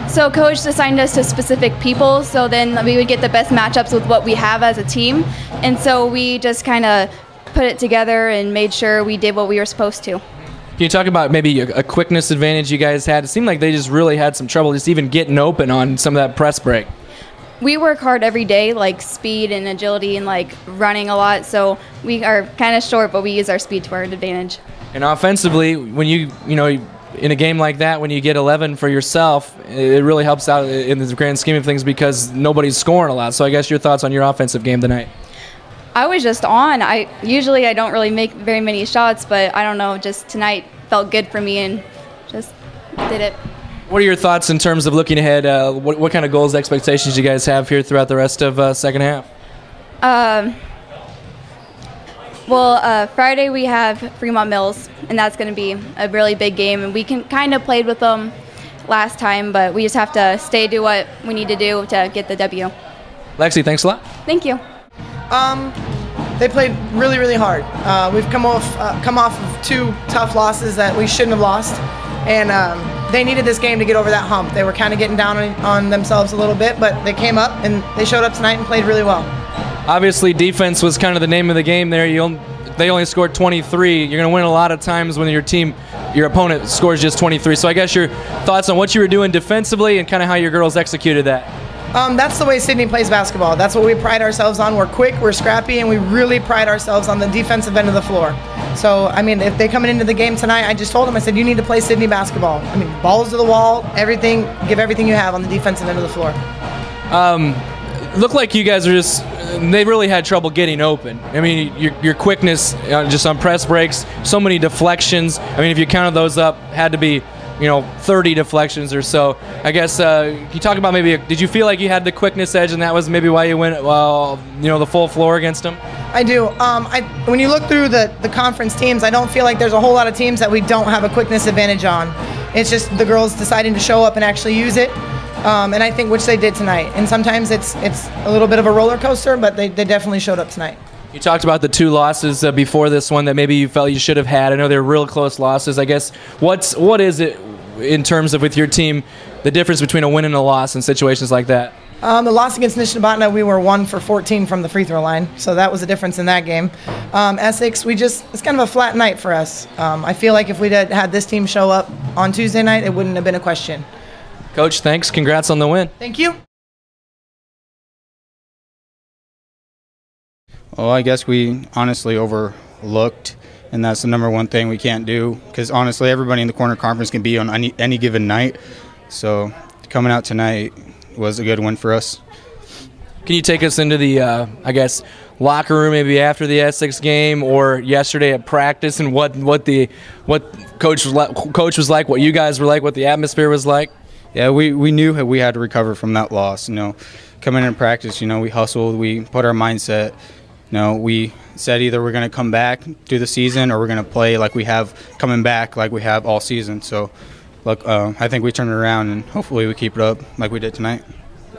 So coach assigned us to specific people, so then we would get the best matchups with what we have as a team. And so we just kind of put it together and made sure we did what we were supposed to. Can you talk about maybe a quickness advantage you guys had? It seemed like they just really had some trouble just even getting open on some of that press break. We work hard every day, like speed and agility and like running a lot, so we are kind of short, but we use our speed to our advantage. And offensively, when you know, in a game like that, when you get 11 for yourself, it really helps out in the grand scheme of things because nobody's scoring a lot. So I guess your thoughts on your offensive game tonight? I was just on. Usually I don't really make very many shots, but I don't know, just tonight felt good for me and just did it. What are your thoughts in terms of looking ahead? What kind of goals, expectations you guys have here throughout the rest of second half? Friday we have Fremont Mills, and that's going to be a really big game. And we kind of played with them last time, but we just have to do what we need to do to get the W. Lexy, thanks a lot. Thank you. They played really, really hard. We've come off of 2 tough losses that we shouldn't have lost, and they needed this game to get over that hump. They were kind of getting down on themselves a little bit, but they came up and they showed up tonight and played really well. Obviously, defense was kind of the name of the game there. They only scored 23. You're going to win a lot of times when your opponent scores just 23. So I guess your thoughts on what you were doing defensively and kind of how your girls executed that. That's the way Sidney plays basketball. That's what we pride ourselves on. We're quick, we're scrappy, and we really pride ourselves on the defensive end of the floor. So, I mean, if they're coming into the game tonight, I just told them, I said, you need to play Sidney basketball. I mean, balls to the wall, everything, give everything you have on the defensive end of the floor. Looked like you guys are they really had trouble getting open. I mean, your quickness just on press breaks, so many deflections. I mean, if you counted those up, had to be 30 deflections or so. I guess, can you talk about did you feel like you had the quickness edge and that was maybe why you went, the full floor against them? I do. When you look through the conference teams, I don't feel like there's a whole lot of teams that we don't have a quickness advantage on. It's just the girls deciding to show up and actually use it, and I think which they did tonight. And sometimes it's a little bit of a roller coaster, but they definitely showed up tonight. You talked about the 2 losses before this one that maybe you felt you should have had. I know they're real close losses. I guess what is it in terms of with your team, the difference between a win and a loss in situations like that? The loss against Nishnabotna, we were 1 for 14 from the free throw line, so that was the difference in that game. Essex, it's kind of a flat night for us. I feel like if we'd had this team show up on Tuesday night, it wouldn't have been a question. Coach, thanks. Congrats on the win. Thank you. Well, I guess we honestly overlooked, and that's the number one thing we can't do, because honestly everybody in the corner conference can be on any given night. So coming out tonight was a good win for us. Can you take us into the, locker room maybe after the Essex game or yesterday at practice and what coach was like, what you guys were like, what the atmosphere was like? Yeah, we knew we had to recover from that loss. Coming in practice, we hustled, we put our mindset. We said either we're going to come back through the season or we're going to play like we have coming back like we have all season. So, look, I think we turned it around and hopefully we keep it up like we did tonight.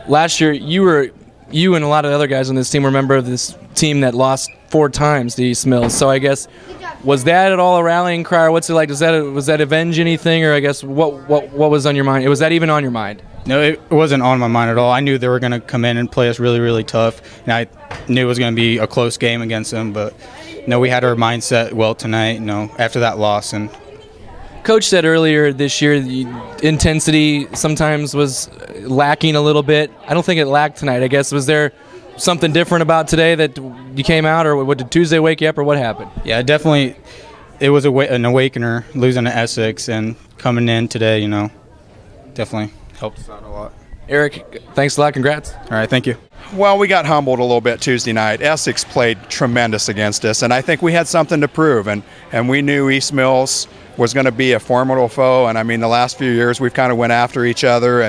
Last year, you and a lot of other guys on this team were a member of this team that lost 4 times to East Mills. So I guess, was that at all a rallying cry? Or what's it like? Was that avenge anything? Or I guess what was on your mind? Was that even on your mind? No, it wasn't on my mind at all. I knew they were going to come in and play us really, really tough, and I knew it was going to be a close game against them. But we had our mindset well tonight. After that loss. And Coach said earlier this year the intensity sometimes was lacking a little bit. I don't think it lacked tonight. I guess, was there something different about today that you came out, or what, did Tuesday wake you up, or what happened? Yeah, definitely. It was an awakener losing to Essex and coming in today. Definitely helped us out a lot. Erick, thanks a lot. Congrats. All right, thank you. Well, we got humbled a little bit Tuesday night. Essex played tremendous against us, and I think we had something to prove. And we knew East Mills was going to be a formidable foe. And I mean, the last few years we've kind of went after each other,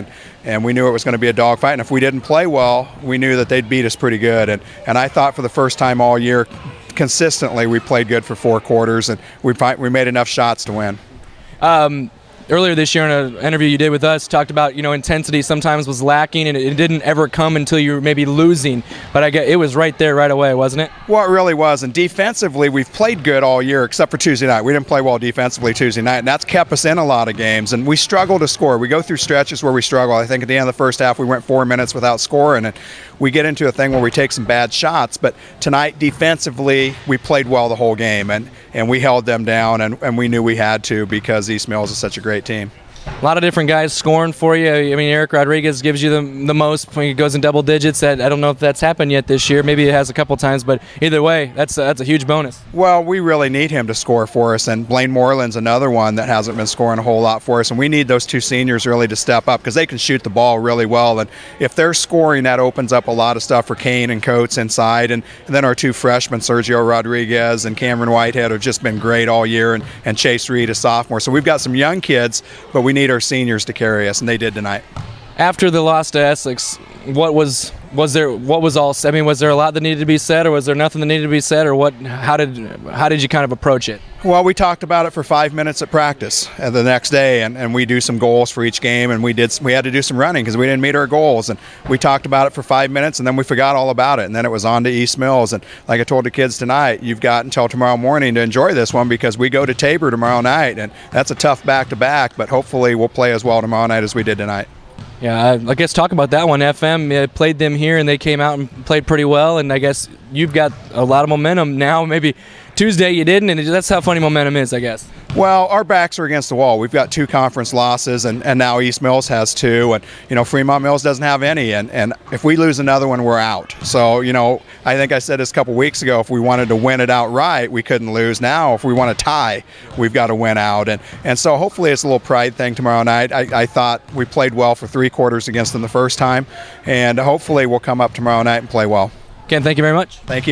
and we knew it was going to be a dogfight. And if we didn't play well, we knew that they'd beat us pretty good. And I thought for the first time all year, consistently, we played good for 4 quarters, and we made enough shots to win. earlier this year in an interview you did with us, talked about, intensity sometimes was lacking and it didn't ever come until you were maybe losing. But I guess it was right there right away, wasn't it? Well, it really was. And defensively, we've played good all year except for Tuesday night. We didn't play well defensively Tuesday night, and that's kept us in a lot of games. And we struggle to score. We go through stretches where we struggle. I think at the end of the first half, we went 4 minutes without scoring, and we get into a thing where we take some bad shots. But tonight, defensively, we played well the whole game, and we held them down, and we knew we had to because East Mills is such a great team. A lot of different guys scoring for you. I mean, Erick Rodriguez gives you the most when he goes in double digits. I don't know if that's happened yet this year. Maybe it has a couple times, but either way, that's a huge bonus. Well, we really need him to score for us, and Blaine Moreland's another one that hasn't been scoring a whole lot for us, and we need those two seniors really to step up because they can shoot the ball really well, and if they're scoring, that opens up a lot of stuff for Kane and Coates inside, and then our two freshmen, Sergio Rodriguez and Cameron Whitehead, have just been great all year, and Chase Reed, a sophomore. So we've got some young kids, but we need our seniors to carry us, and they did tonight. After the loss to Essex, was there a lot that needed to be said, or was there nothing that needed to be said, or what? How did you kind of approach it? Well, we talked about it for 5 minutes at practice the next day, and we do some goals for each game, and we had to do some running because we didn't meet our goals, and we talked about it for 5 minutes, and then we forgot all about it, and then it was on to East Mills. And like I told the kids tonight, you've got until tomorrow morning to enjoy this one because we go to Tabor tomorrow night, and that's a tough back-to-back, but hopefully we'll play as well tomorrow night as we did tonight. Yeah, I guess talk about that one. FM played them here, and they came out and played pretty well, and I guess you've got a lot of momentum now. Maybe Tuesday you didn't, and that's how funny momentum is, I guess. Well, our backs are against the wall. We've got 2 conference losses, and now East Mills has 2, and Fremont Mills doesn't have any, and if we lose another one, we're out. So I think I said this a couple weeks ago, if we wanted to win it outright, we couldn't lose. Now if we want to tie, we've got to win out, and so hopefully it's a little pride thing tomorrow night. I thought we played well for 3 quarters against them the first time, and hopefully we'll come up tomorrow night and play well. Ken, thank you very much. Thank you.